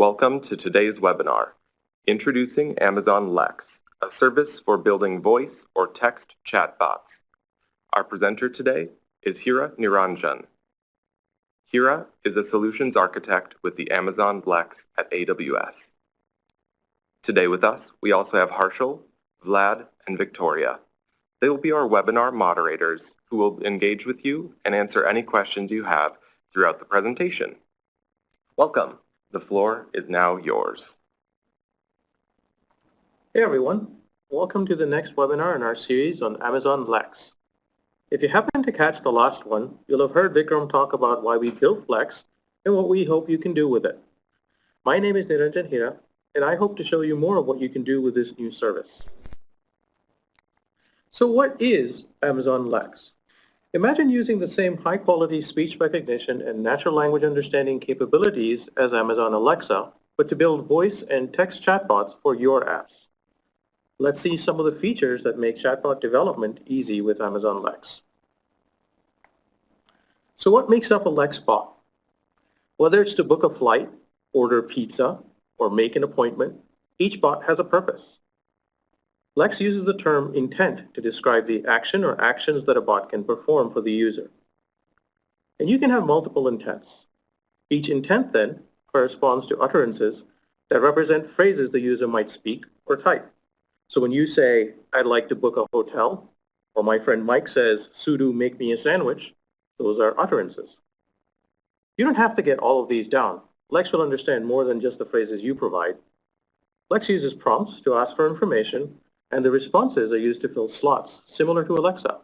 Welcome to today's webinar, Introducing Amazon Lex, a service for building voice or text chatbots. Our presenter today is Hira Niranjan. Hira is a solutions architect with the Amazon Lex at AWS. Today with us, we also have Harshal, Vlad, and Victoria. They will be our webinar moderators who will engage with you and answer any questions you have throughout the presentation. Welcome. The floor is now yours. Hey everyone, welcome to the next webinar in our series on Amazon Lex. If you happen to catch the last one, you'll have heard Vikram talk about why we built Lex and what we hope you can do with it. My name is Niranjan Hira, and I hope to show you more of what you can do with this new service. So what is Amazon Lex? Imagine using the same high-quality speech recognition and natural language understanding capabilities as Amazon Alexa, but to build voice and text chatbots for your apps. Let's see some of the features that make chatbot development easy with Amazon Lex. So what makes up a Lex bot? Whether it's to book a flight, order pizza, or make an appointment, each bot has a purpose. Lex uses the term intent to describe the action or actions that a bot can perform for the user. And you can have multiple intents. Each intent then corresponds to utterances that represent phrases the user might speak or type. So when you say, I'd like to book a hotel, or my friend Mike says, sudo make me a sandwich, those are utterances. You don't have to get all of these down. Lex will understand more than just the phrases you provide. Lex uses prompts to ask for information, and the responses are used to fill slots, similar to Alexa.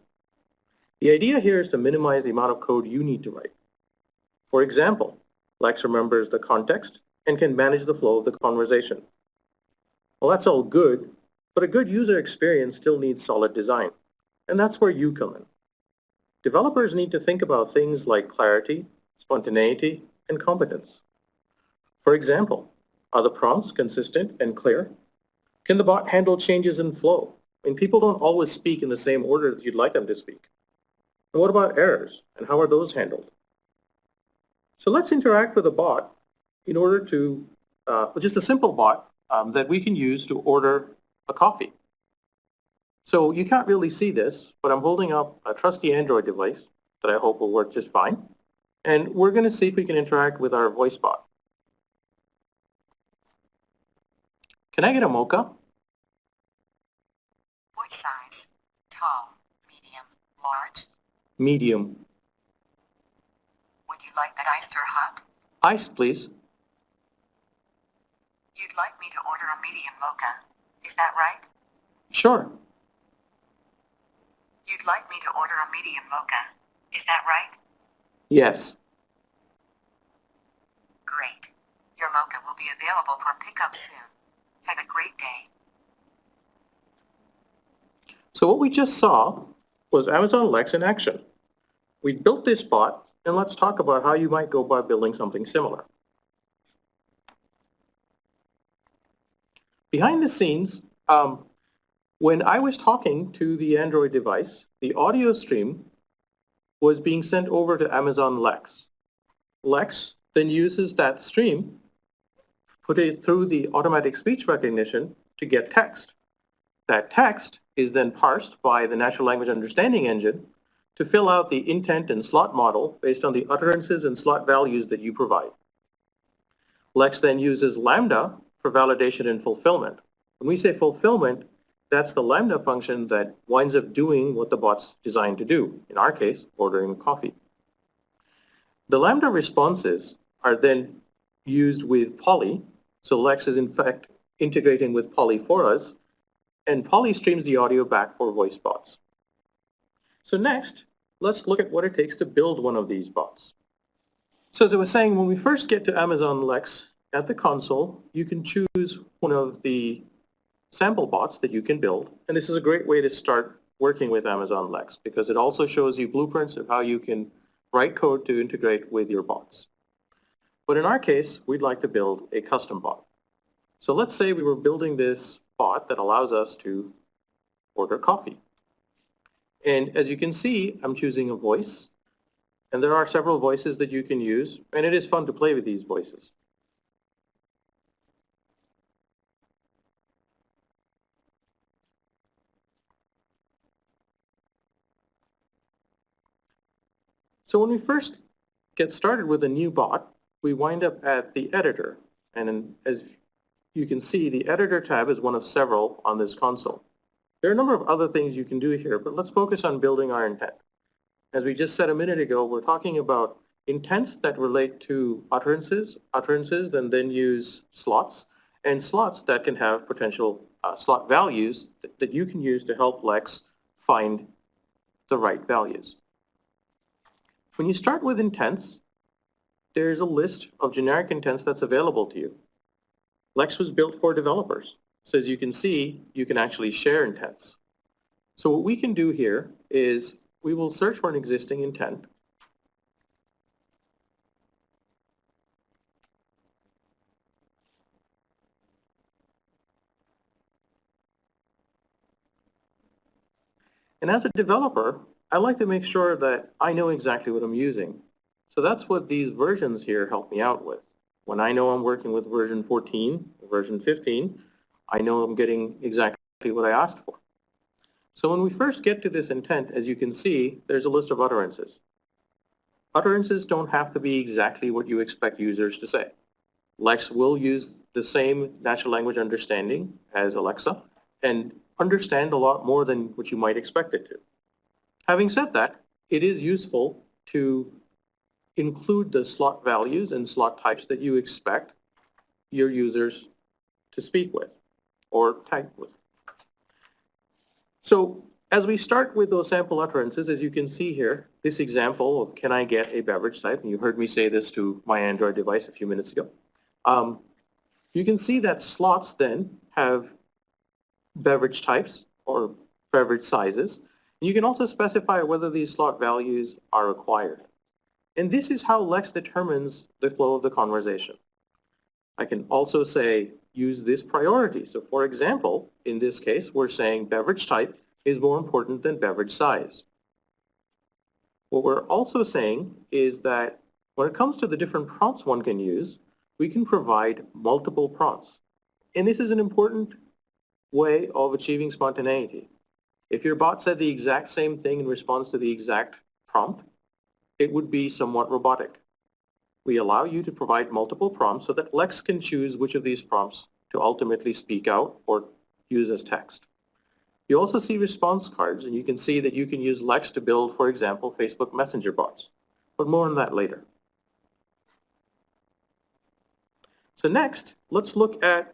The idea here is to minimize the amount of code you need to write. For example, Lex remembers the context and can manage the flow of the conversation. Well, that's all good, but a good user experience still needs solid design, and that's where you come in. Developers need to think about things like clarity, spontaneity, and competence. For example, are the prompts consistent and clear? Can the bot handle changes in flow? I mean, people don't always speak in the same order that you'd like them to speak. And what about errors, and how are those handled? So let's interact with a bot in order to, just a simple bot that we can use to order a coffee. So you can't really see this, but I'm holding up a trusty Android device that I hope will work just fine. And we're going to see if we can interact with our voice bot. Can I get a mocha? What size? Tall, medium, large? Medium. Would you like that iced or hot? Iced, please. You'd like me to order a medium mocha. Is that right? Sure. You'd like me to order a medium mocha. Is that right? Yes. Great. Your mocha will be available for pickup soon. Have a great day. So what we just saw was Amazon Lex in action. We built this bot, and let's talk about how you might go about building something similar. Behind the scenes, when I was talking to the Android device, the audio stream was being sent over to Amazon Lex. Lex then uses that stream, put it through the automatic speech recognition to get text. That text is then parsed by the natural language understanding engine to fill out the intent and slot model based on the utterances and slot values that you provide. Lex then uses Lambda for validation and fulfillment. When we say fulfillment, that's the Lambda function that winds up doing what the bot's designed to do, in our case, ordering coffee. The Lambda responses are then used with Poly, so Lex is in fact integrating with Poly for us, and Poly streams the audio back for voice bots. So next, let's look at what it takes to build one of these bots. So as I was saying, when we first get to Amazon Lex at the console, you can choose one of the sample bots that you can build, and this is a great way to start working with Amazon Lex because it also shows you blueprints of how you can write code to integrate with your bots. But in our case, we'd like to build a custom bot. So let's say we were building this bot that allows us to order coffee. And as you can see, I'm choosing a voice, and there are several voices that you can use, and it is fun to play with these voices. So when we first get started with a new bot, we wind up at the editor. And as you can see, the editor tab is one of several on this console. There are a number of other things you can do here, but let's focus on building our intent. As we just said a minute ago, we're talking about intents that relate to utterances that then use slots, and slots that can have potential slot values that you can use to help Lex find the right values. When you start with intents, there's a list of generic intents that's available to you. Lex was built for developers. So as you can see, you can actually share intents. So what we can do here is we will search for an existing intent. And as a developer, I like to make sure that I know exactly what I'm using. So that's what these versions here help me out with. When I know I'm working with version 14, version 15, I know I'm getting exactly what I asked for. So when we first get to this intent, as you can see, there's a list of utterances. Utterances don't have to be exactly what you expect users to say. Lex will use the same natural language understanding as Alexa and understand a lot more than what you might expect it to. Having said that, it is useful to include the slot values and slot types that you expect your users to speak with or type with. So as we start with those sample utterances, as you can see here, this example of can I get a beverage type, and you heard me say this to my Android device a few minutes ago, you can see that slots then have beverage types or beverage sizes. And you can also specify whether these slot values are required. And this is how Lex determines the flow of the conversation. I can also say use this priority. So for example, in this case, we're saying beverage type is more important than beverage size. What we're also saying is that when it comes to the different prompts one can use, we can provide multiple prompts. And this is an important way of achieving spontaneity. If your bot said the exact same thing in response to the exact prompt, it would be somewhat robotic. We allow you to provide multiple prompts so that Lex can choose which of these prompts to ultimately speak out or use as text. You also see response cards, and you can see that you can use Lex to build, for example, Facebook Messenger bots. But more on that later. So next, let's look at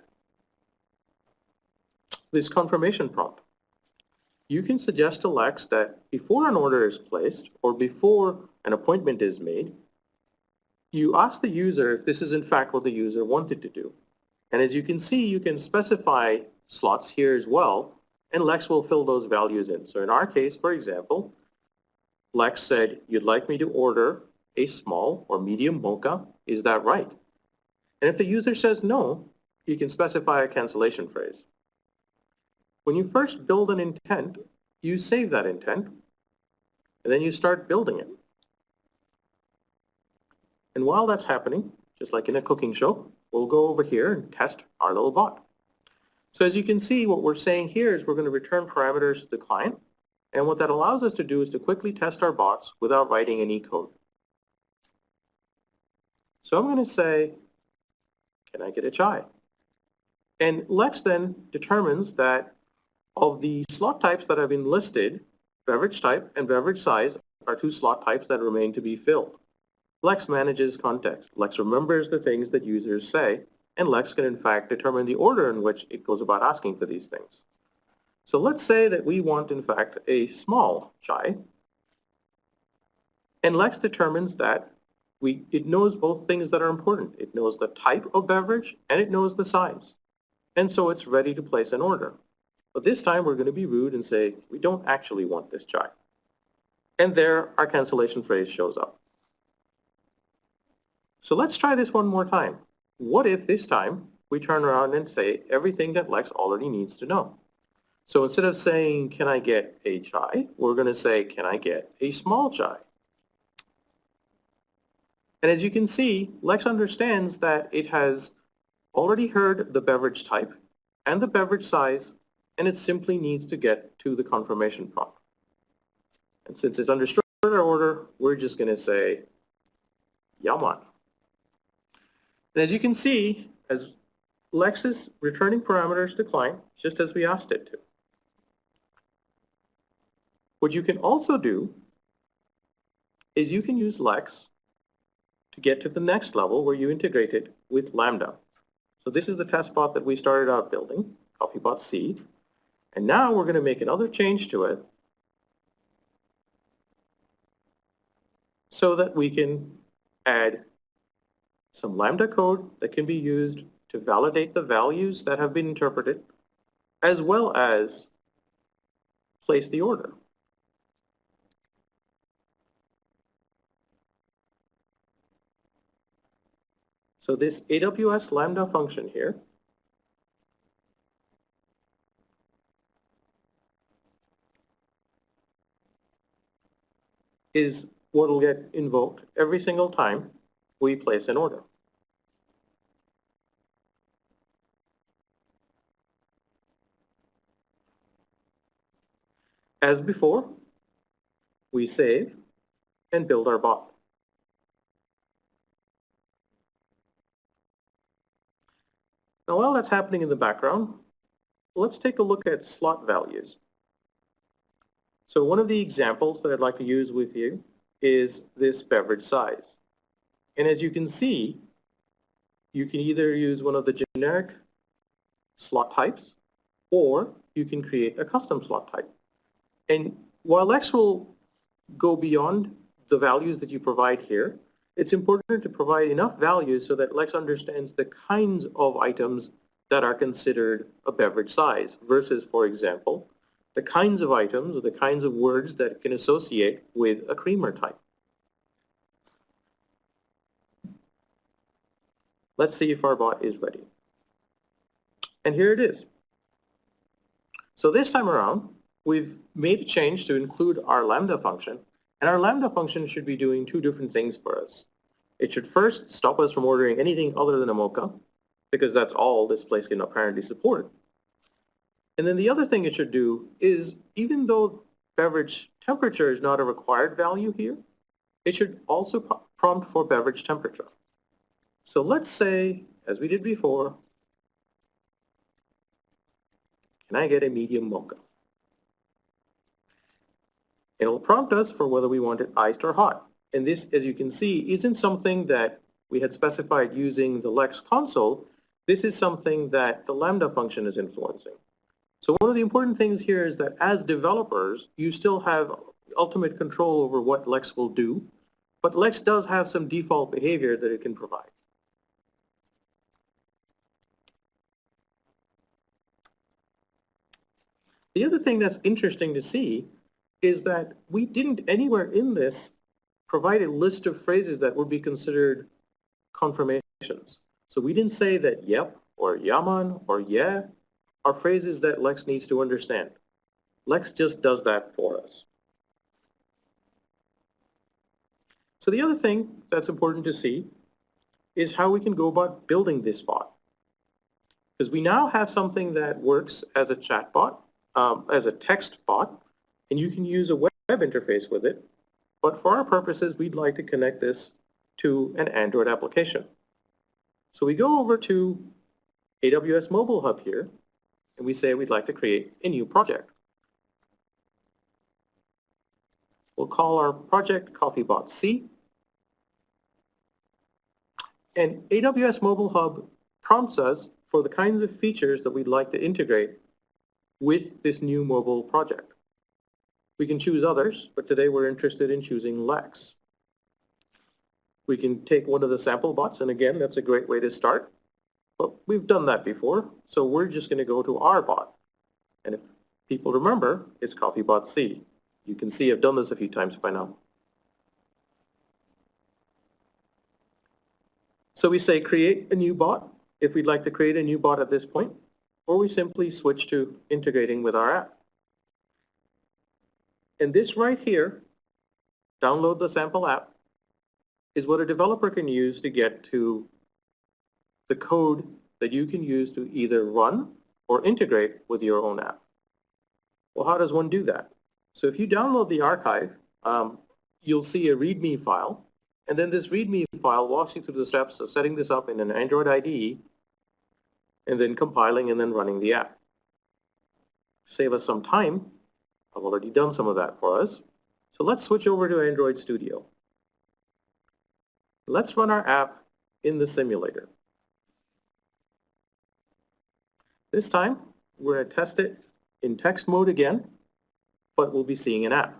this confirmation prompt. You can suggest to Lex that before an order is placed or before an appointment is made, you ask the user if this is in fact what the user wanted to do. And as you can see, you can specify slots here as well, and Lex will fill those values in. So in our case, for example, Lex said, you'd like me to order a small or medium mocha, is that right? And if the user says no, you can specify a cancellation phrase. When you first build an intent, you save that intent, and then you start building it. And while that's happening, just like in a cooking show, we'll go over here and test our little bot. So as you can see, what we're saying here is we're going to return parameters to the client, and what that allows us to do is to quickly test our bots without writing any code. So I'm going to say, can I get a chai? And Lex then determines that of the slot types that have been listed, beverage type and beverage size are two slot types that remain to be filled. Lex manages context. Lex remembers the things that users say, and Lex can in fact determine the order in which it goes about asking for these things. So let's say that we want in fact a small chai, and Lex determines that it knows both things that are important. It knows the type of beverage and it knows the size. And so it's ready to place an order. But this time we're going to be rude and say, we don't actually want this chai. And there our cancellation phrase shows up. So let's try this one more time. What if this time we turn around and say everything that Lex already needs to know? So instead of saying, can I get a chai, we're going to say, can I get a small chai? And as you can see, Lex understands that it has already heard the beverage type and the beverage size, and it simply needs to get to the confirmation prompt. And since it's understood our order, we're just going to say Yaman. And as you can see, as Lex is returning parameters to client, just as we asked it to. What you can also do is you can use Lex to get to the next level where you integrate it with Lambda. So this is the test bot that we started out building, CoffeeBot C. And now we're going to make another change to it so that we can add some Lambda code that can be used to validate the values that have been interpreted, as well as place the order. So this AWS Lambda function here is what will get invoked every single time we place an order. As before, we save and build our bot. Now, while that's happening in the background, let's take a look at slot values. So one of the examples that I'd like to use with you is this beverage size. And as you can see, you can either use one of the generic slot types, or you can create a custom slot type. And while Lex will go beyond the values that you provide here, it's important to provide enough values so that Lex understands the kinds of items that are considered a beverage size versus, for example, the kinds of items or the kinds of words that it can associate with a creamer type. Let's see if our bot is ready. And here it is. So this time around, we've made a change to include our Lambda function, and our Lambda function should be doing two different things for us. It should first stop us from ordering anything other than a mocha, because that's all this place can apparently support. And then the other thing it should do is, even though beverage temperature is not a required value here, it should also prompt for beverage temperature. So let's say, as we did before, can I get a medium mocha? It'll prompt us for whether we want it iced or hot. And this, as you can see, isn't something that we had specified using the Lex console. This is something that the Lambda function is influencing. So one of the important things here is that as developers, you still have ultimate control over what Lex will do, but Lex does have some default behavior that it can provide. The other thing that's interesting to see is that we didn't anywhere in this provide a list of phrases that would be considered confirmations. So we didn't say that yep or yaman or yeah are phrases that Lex needs to understand. Lex just does that for us. So the other thing that's important to see is how we can go about building this bot. Because we now have something that works as a chatbot, as a text bot, and you can use a web interface with it. But for our purposes, we'd like to connect this to an Android application. So we go over to AWS Mobile Hub here, and we say we'd like to create a new project. We'll call our project CoffeeBot C. And AWS Mobile Hub prompts us for the kinds of features that we'd like to integrate with this new mobile project. We can choose others, but today we're interested in choosing Lex. We can take one of the sample bots, and again, that's a great way to start. But we've done that before, so we're just going to go to our bot. And if people remember, it's CoffeeBot C. You can see I've done this a few times by now. So we say create a new bot if we'd like to create a new bot at this point, or we simply switch to integrating with our app. And this right here, download the sample app, is what a developer can use to get to the code that you can use to either run or integrate with your own app. Well, how does one do that? So if you download the archive, you'll see a README file, and then this README file walks you through the steps of setting this up in an Android IDE, and then compiling and then running the app. To save us some time, I've already done some of that for us. So let's switch over to Android Studio. Let's run our app in the simulator. This time, we're going to test it in text mode again, but we'll be seeing an app.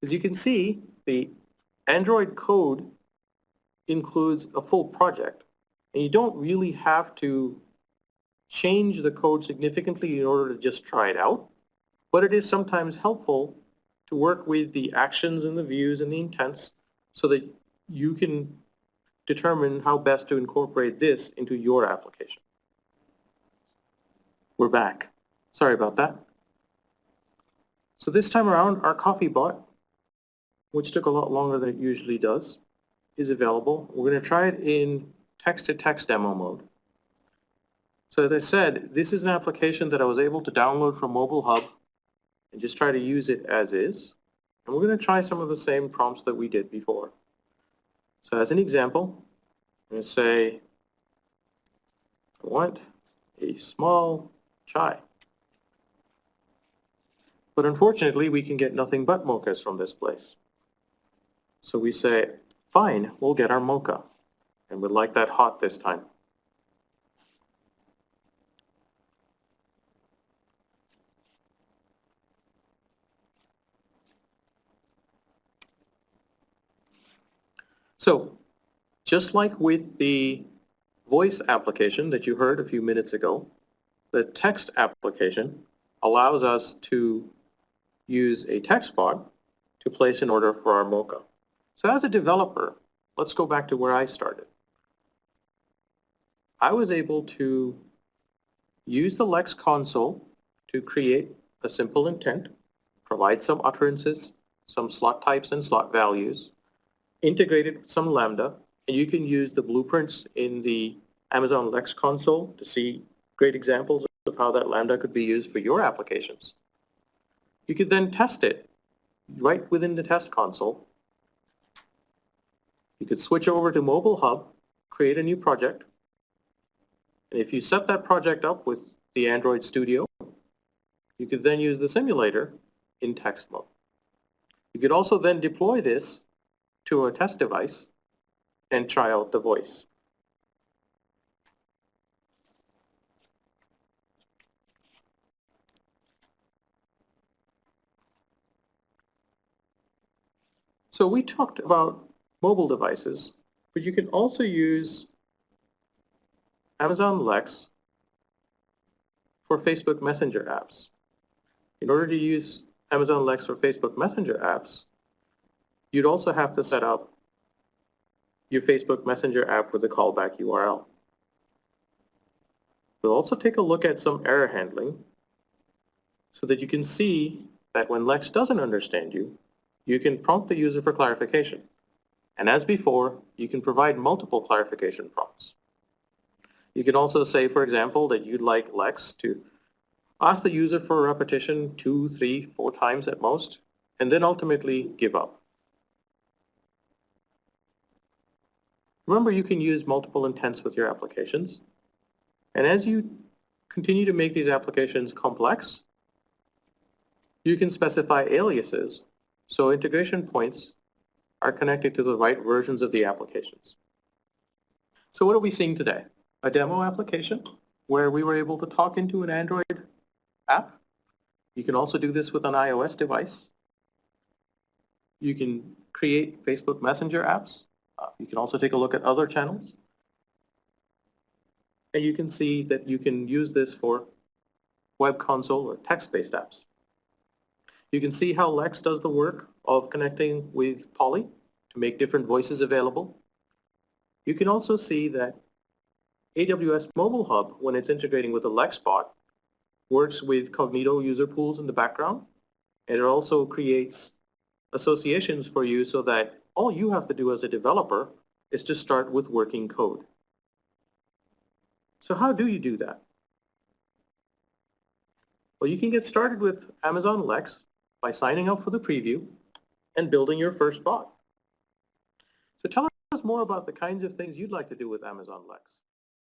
As you can see, the Android code includes a full project, and you don't really have to change the code significantly in order to just try it out, but it is sometimes helpful to work with the actions and the views and the intents so that you can determine how best to incorporate this into your application. We're back. Sorry about that. So this time around, our coffee bot, which took a lot longer than it usually does, is available. We're going to try it in text-to-text demo mode. So as I said, this is an application that I was able to download from Mobile Hub and just try to use it as is. And we're going to try some of the same prompts that we did before. So as an example, I'm going to say, I want a small chai. But unfortunately, we can get nothing but mochas from this place. So we say, fine, we'll get our mocha. And we'd like that hot this time. So, just like with the voice application that you heard a few minutes ago, the text application allows us to use a text bot to place an order for our mocha. So as a developer, let's go back to where I started. I was able to use the Lex console to create a simple intent, provide some utterances, some slot types and slot values, integrated with some Lambda, and you can use the blueprints in the Amazon Lex console to see great examples of how that Lambda could be used for your applications. You could then test it right within the test console. You could switch over to Mobile Hub, create a new project, and if you set that project up with the Android Studio, you could then use the simulator in text mode. You could also then deploy this to a test device and try out the voice. So we talked about mobile devices, but you can also use Amazon Lex for Facebook Messenger apps. In order to use Amazon Lex for Facebook Messenger apps, you'd also have to set up your Facebook Messenger app with a callback URL. We'll also take a look at some error handling so that you can see that when Lex doesn't understand you, you can prompt the user for clarification. And as before, you can provide multiple clarification prompts. You can also say, for example, that you'd like Lex to ask the user for a repetition 2, 3, 4 times at most, and then ultimately give up. Remember, you can use multiple intents with your applications. And as you continue to make these applications complex, you can specify aliases so integration points are connected to the right versions of the applications. So what are we seeing today? A demo application where we were able to talk into an Android app. You can also do this with an iOS device. You can create Facebook Messenger apps. You can also take a look at other channels. And you can see that you can use this for web console or text-based apps. You can see how Lex does the work of connecting with Polly to make different voices available. You can also see that AWS Mobile Hub, when it's integrating with the Lex bot, works with Cognito user pools in the background, and it also creates associations for you so that all you have to do as a developer is to start with working code. So how do you do that? Well, you can get started with Amazon Lex by signing up for the preview and building your first bot. So tell us more about the kinds of things you'd like to do with Amazon Lex.